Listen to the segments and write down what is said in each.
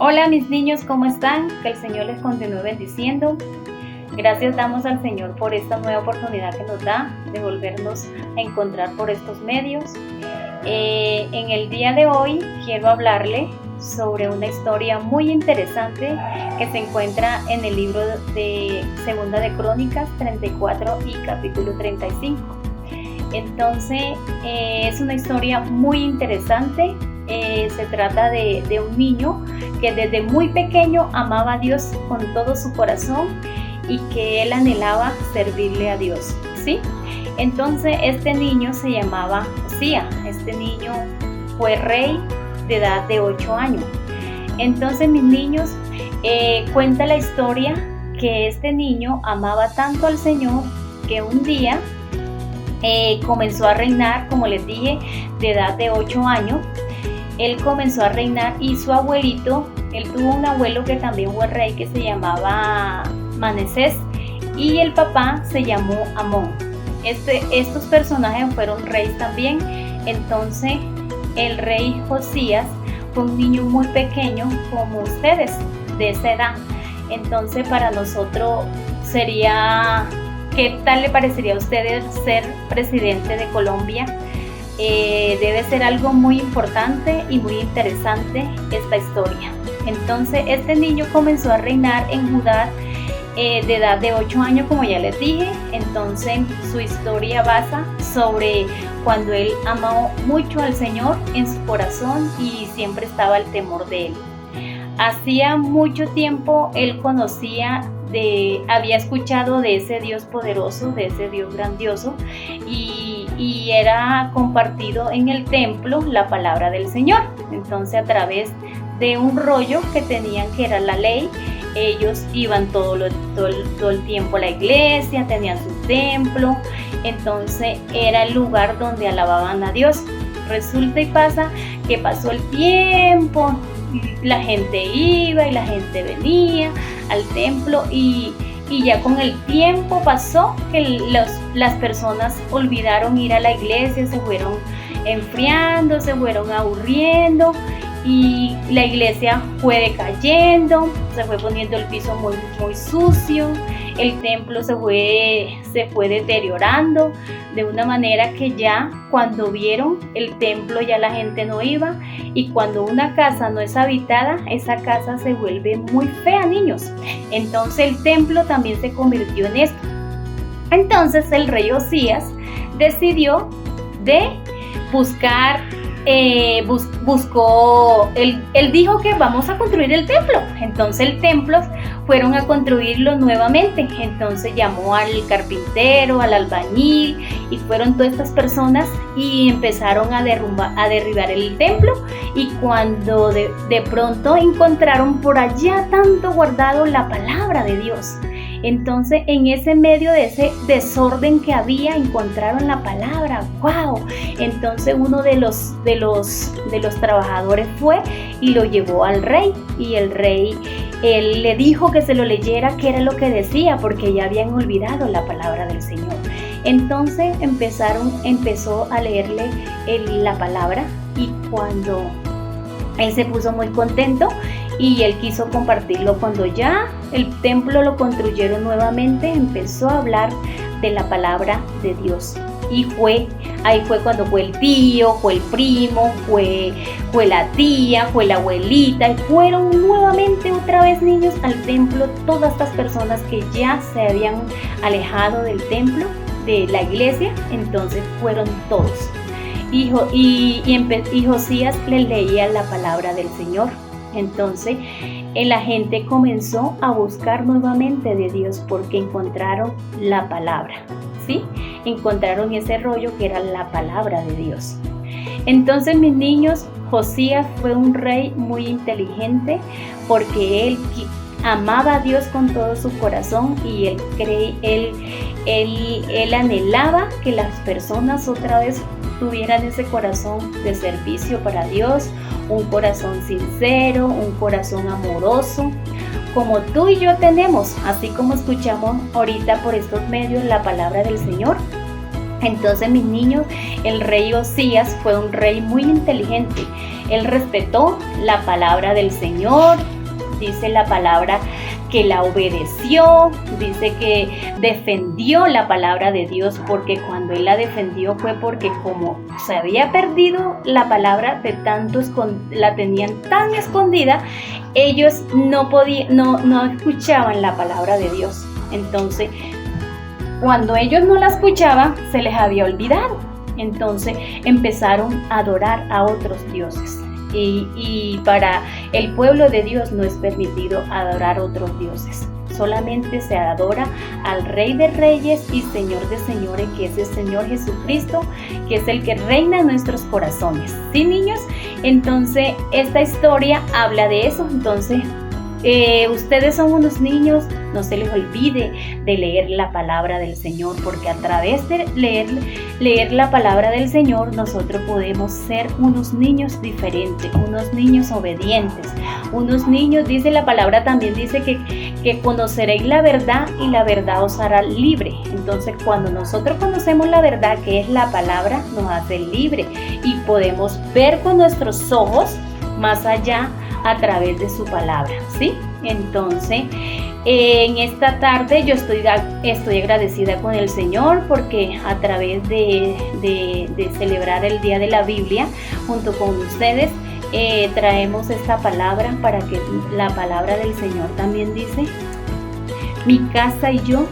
Hola mis niños, ¿cómo están? Que el Señor les continúe bendiciendo. Gracias damos al Señor por esta nueva oportunidad que nos da de volvernos a encontrar por estos medios. En el día de hoy quiero hablarle sobre una historia muy interesante que se encuentra en el libro de Segunda de Crónicas 34 y capítulo 35. Entonces es una historia muy interesante. Se trata de un niño que desde muy pequeño amaba a Dios con todo su corazón y que él anhelaba servirle a Dios, ¿sí? Entonces este niño se llamaba Josías. Este niño fue rey de edad de 8 años. Entonces mis niños, cuenta la historia que este niño amaba tanto al Señor que un día comenzó a reinar, como les dije, de edad de 8 años. Él comenzó a reinar y su abuelito, él tuvo un abuelo que también fue rey que se llamaba Manasés y el papá se llamó Amón. Estos personajes fueron reyes también. Entonces el rey Josías fue un niño muy pequeño como ustedes, de esa edad. Entonces para nosotros sería, ¿qué tal le parecería a ustedes ser presidente de Colombia? Debe ser algo muy importante y muy interesante esta historia. Entonces este niño comenzó a reinar en Judá de edad de 8 años, como ya les dije. Entonces su historia basa sobre cuando él amó mucho al Señor en su corazón y siempre estaba el temor de él. Hacía mucho tiempo él había escuchado de ese Dios poderoso, de ese Dios grandioso, y era compartido en el templo la palabra del Señor. Entonces a través de un rollo que tenían, que era la ley, ellos iban todo el tiempo a la iglesia, tenían su templo. Entonces era el lugar donde alababan a Dios. Resulta y pasa que pasó el tiempo, la gente iba y la gente venía al templo y ya con el tiempo pasó que las personas olvidaron ir a la iglesia, se fueron enfriando, se fueron aburriendo y la iglesia fue decayendo, se fue poniendo el piso muy, muy sucio, el templo se fue deteriorando de una manera que ya cuando vieron el templo ya la gente no iba, y cuando una casa no es habitada, esa casa se vuelve muy fea, niños. Entonces el templo también se convirtió en esto. Entonces el rey Josías decidió de buscar, él dijo que vamos a construir el templo. Entonces el templo fueron a construirlo nuevamente. Entonces llamó al carpintero, al albañil, y fueron todas estas personas y empezaron a derribar el templo. Y cuando de pronto encontraron por allá tanto guardado la palabra de Dios, entonces en ese medio de ese desorden que había encontraron la palabra. ¡Wow! Entonces uno de los trabajadores fue y lo llevó al rey, y el rey él le dijo que se lo leyera, qué era lo que decía, porque ya habían olvidado la palabra del Señor. Entonces empezó a leerle la palabra, y cuando él se puso muy contento y él quiso compartirlo, cuando ya el templo lo construyeron nuevamente, empezó a hablar de la palabra de Dios. Y ahí fue cuando fue el tío, fue el primo, fue la tía, fue la abuelita, y fueron nuevamente otra vez, niños, al templo todas estas personas que ya se habían alejado del templo, de la iglesia. Entonces fueron todos. Y Josías les leía la palabra del Señor. Entonces la gente comenzó a buscar nuevamente de Dios porque encontraron la palabra, ¿sí? Encontraron ese rollo que era la palabra de Dios. Entonces mis niños, Josías fue un rey muy inteligente porque él amaba a Dios con todo su corazón, y él anhelaba que las personas otra vez tuvieran ese corazón de servicio para Dios, un corazón sincero, un corazón amoroso, como tú y yo tenemos, así como escuchamos ahorita por estos medios la palabra del Señor. Entonces, mis niños, el rey Josías fue un rey muy inteligente. Él respetó la palabra del Señor, dice la palabra que la obedeció, dice que defendió la palabra de Dios, porque cuando él la defendió fue porque como se había perdido la palabra de tanto la tenían tan escondida, ellos no escuchaban la palabra de Dios. Entonces, cuando ellos no la escuchaban, se les había olvidado. Entonces empezaron a adorar a otros dioses. Y para el pueblo de Dios no es permitido adorar a otros dioses. Solamente se adora al Rey de Reyes y Señor de Señores, que es el Señor Jesucristo, que es el que reina en nuestros corazones. ¿Sí, niños? Entonces, esta historia habla de eso. Entonces, ustedes son unos niños, no se les olvide de leer la palabra del Señor, porque a través de leer la palabra del Señor nosotros podemos ser unos niños diferentes, unos niños obedientes, unos niños, dice la palabra, también dice que conoceréis la verdad y la verdad os hará libre. Entonces, cuando nosotros conocemos la verdad, que es la palabra, nos hace libre y podemos ver con nuestros ojos más allá a través de su palabra, ¿sí? Entonces, en esta tarde yo estoy agradecida con el Señor porque a través de celebrar el Día de la Biblia junto con ustedes, traemos esta palabra para que la palabra del Señor también dice: mi casa y yo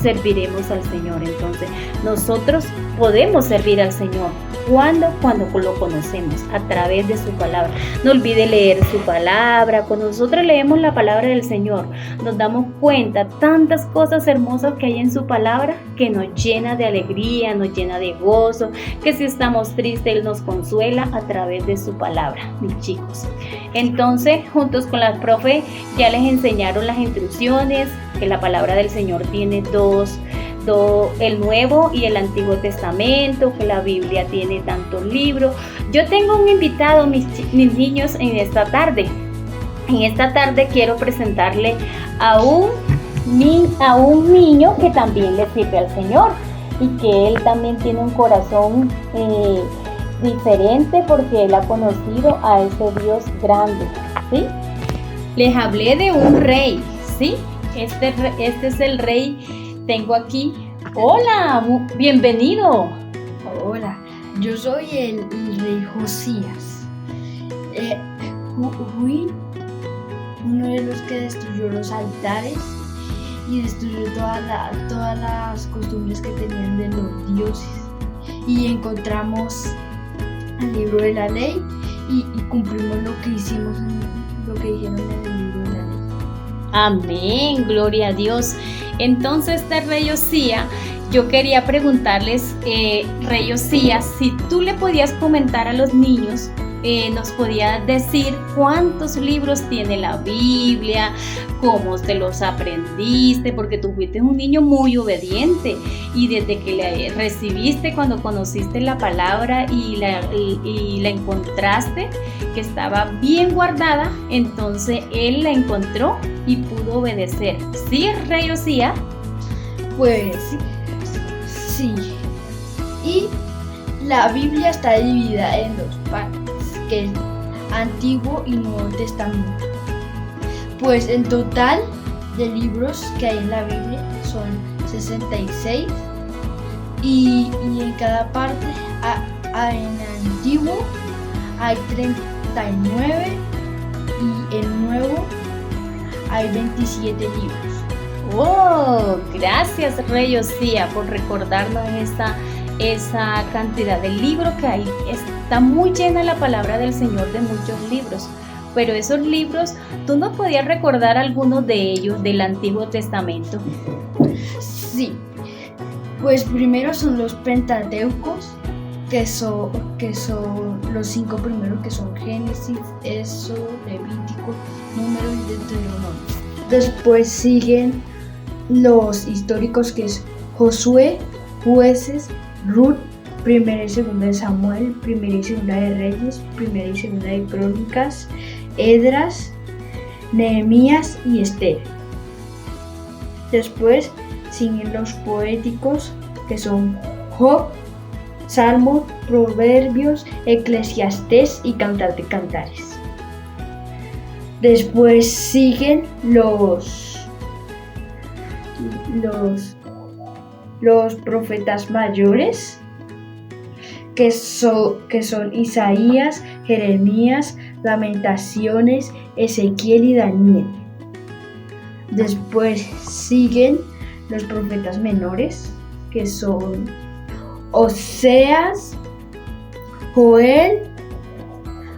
serviremos al Señor. Entonces, nosotros podemos servir al Señor. ¿Cuándo? Cuando lo conocemos, a través de su palabra. No olvide leer su palabra. Cuando nosotros leemos la palabra del Señor, nos damos cuenta tantas cosas hermosas que hay en su palabra, que nos llena de alegría, nos llena de gozo, que si estamos tristes, Él nos consuela a través de su palabra, mis chicos. Entonces, juntos con las profe, ya les enseñaron las instrucciones, que la palabra del Señor tiene el Nuevo y el Antiguo Testamento, que la Biblia tiene tantos libros. Yo tengo un invitado, mis niños, en esta tarde. En esta tarde quiero presentarle a un niño que también le sirve al Señor y que él también tiene un corazón diferente, porque él ha conocido a ese Dios grande, ¿sí? Les hablé de un rey, ¿sí? Este es el rey. Tengo aquí. Hola, bienvenido. Hola, yo soy el rey Josías. Fui uno de los que destruyó los altares y destruyó todas las costumbres que tenían de los dioses. Y encontramos el libro de la ley y cumplimos lo que hicimos, lo que dijeron en el libro de la ley. Amén, gloria a Dios. Entonces, rey Josías, yo quería preguntarles, rey Josías, si tú le podías comentar a los niños, nos podías decir cuántos libros tiene la Biblia, cómo te los aprendiste, porque tú fuiste un niño muy obediente y desde que la recibiste, cuando conociste la palabra y la encontraste, que estaba bien guardada, entonces él la encontró y pudo obedecer. ¿Sí, rey Josías? Pues sí. Y la Biblia está dividida en dos partes, que es Antiguo y Nuevo Testamento. Pues en total de libros que hay en la Biblia son 66 y en cada parte en Antiguo hay 39 y en Nuevo hay 27 libros. ¡Oh! Gracias, rey Josías, por recordarnos esa cantidad de libros que hay. Está muy llena la palabra del Señor de muchos libros, pero esos libros, ¿tú nos podías recordar algunos de ellos del Antiguo Testamento? Sí, pues primero son los Pentateucos, que son los 5 primeros, que son Génesis, Éxodo, Levítico, Número y Deuteronomio. Después siguen los históricos, que es Josué, Jueces, Ruth, Primera y Segunda de Samuel, Primera y Segunda de Reyes, Primera y Segunda de Crónicas, Esdras, Nehemías y Esther. Después siguen los poéticos, que son Job, Salmos, Proverbios, Eclesiastés y Cantar de Cantares. Después siguen los profetas mayores, que son Isaías, Jeremías, Lamentaciones, Ezequiel y Daniel. Después siguen los profetas menores, que son Oseas, Joel,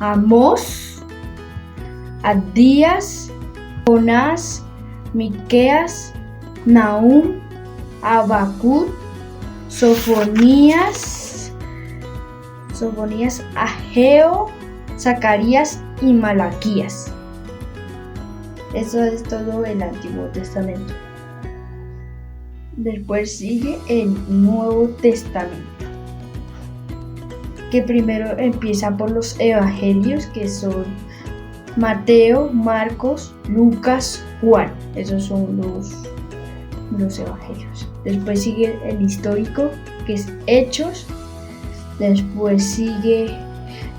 Amós, Abdías, Jonás, Miqueas, Nahum, Habacuc, Sofonías, Ageo, Zacarías y Malaquías. Eso es todo el Antiguo Testamento. Después sigue el Nuevo Testamento, que primero empieza por los evangelios, que son Mateo, Marcos, Lucas, Juan. Esos son los evangelios. Después sigue el histórico, que es Hechos. Después sigue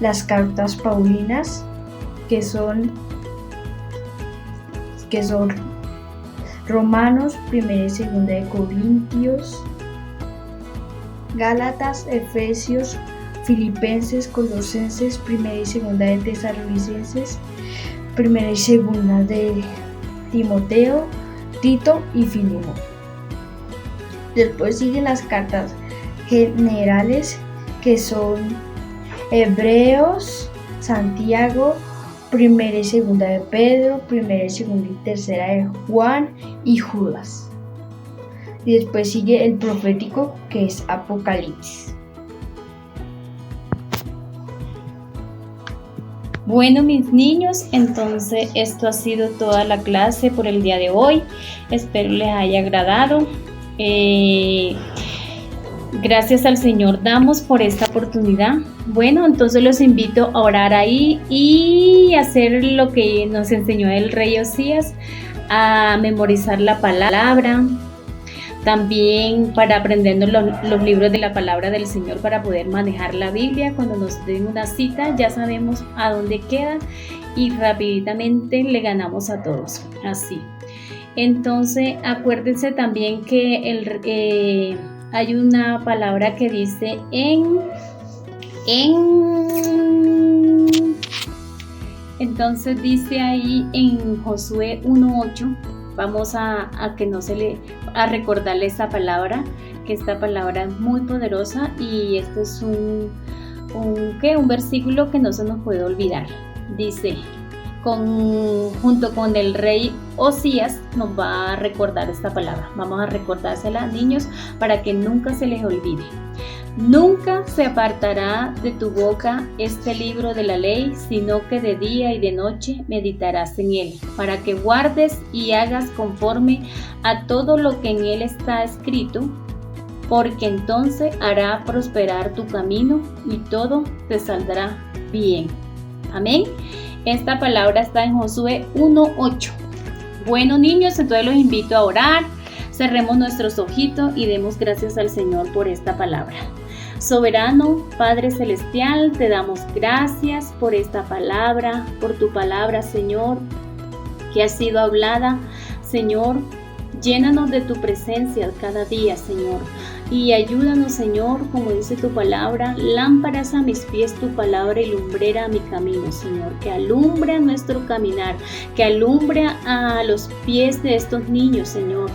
las cartas paulinas, que son Romanos, 1 y 2 de Corintios, Gálatas, Efesios, Filipenses, Colosenses, 1 y 2 de Tesalonicenses, 1 y 2 de Timoteo, Tito y Filemón. Después siguen las cartas generales, que son Hebreos, Santiago, 1 y 2 de Pedro, 1 y 2 y 3 de Juan y Judas. Y después sigue el profético, que es Apocalipsis. Bueno, mis niños, entonces esto ha sido toda la clase por el día de hoy. Espero les haya agradado. Gracias al Señor damos por esta oportunidad. Bueno, entonces los invito a orar ahí y hacer lo que nos enseñó el rey Osías, a memorizar la palabra. También para aprendernos los libros de la palabra del Señor, para poder manejar la Biblia. Cuando nos den una cita ya sabemos a dónde queda y rapidamente le ganamos a todos. Así. Entonces acuérdense también que hay una palabra que dice entonces dice ahí en Josué 1:8. Vamos a recordarle esta palabra, que esta palabra es muy poderosa, y este es un versículo que no se nos puede olvidar. Dice, junto con el rey Osías nos va a recordar esta palabra. Vamos a recordársela, niños, para que nunca se les olvide. Nunca se apartará de tu boca este libro de la ley, sino que de día y de noche meditarás en él, para que guardes y hagas conforme a todo lo que en él está escrito, porque entonces hará prosperar tu camino y todo te saldrá bien. Amén. Esta palabra está en Josué 1:8. Bueno, niños, entonces los invito a orar. Cerremos nuestros ojitos y demos gracias al Señor por esta palabra. Soberano Padre Celestial, te damos gracias por esta palabra, por tu palabra, Señor, que ha sido hablada. Señor, llénanos de tu presencia cada día, Señor, y ayúdanos, Señor, como dice tu palabra, lámparas a mis pies tu palabra y lumbrera a mi camino, Señor, que alumbre nuestro caminar, que alumbre a los pies de estos niños, Señor,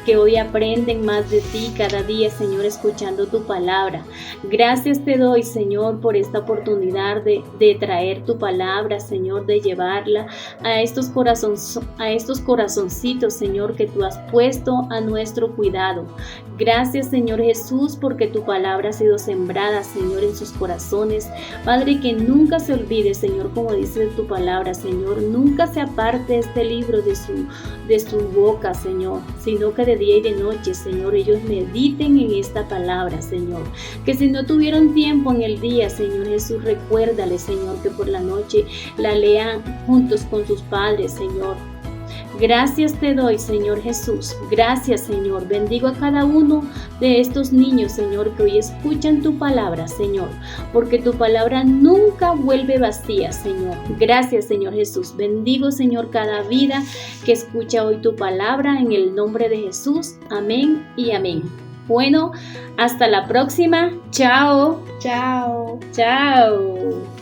que hoy aprenden más de ti cada día, Señor, escuchando tu palabra. Gracias te doy, Señor, por esta oportunidad de traer tu palabra, Señor, de llevarla a estos corazoncitos, Señor, que tú has puesto a nuestro cuidado. Gracias, Señor Jesús, porque tu palabra ha sido sembrada, Señor, en sus corazones. Padre, que nunca se olvide, Señor, como dice tu palabra, Señor, nunca se aparte este libro de su boca, Señor, sino que de día y de noche, Señor, ellos mediten en esta palabra, Señor. Que si no tuvieron tiempo en el día, Señor Jesús, recuérdale, Señor, que por la noche la lean juntos con sus padres, Señor. Gracias te doy, Señor Jesús. Gracias, Señor. Bendigo a cada uno de estos niños, Señor, que hoy escuchan tu palabra, Señor, porque tu palabra nunca vuelve vacía, Señor. Gracias, Señor Jesús. Bendigo, Señor, cada vida que escucha hoy tu palabra en el nombre de Jesús. Amén y amén. Bueno, hasta la próxima. Chao. Chao. Chao.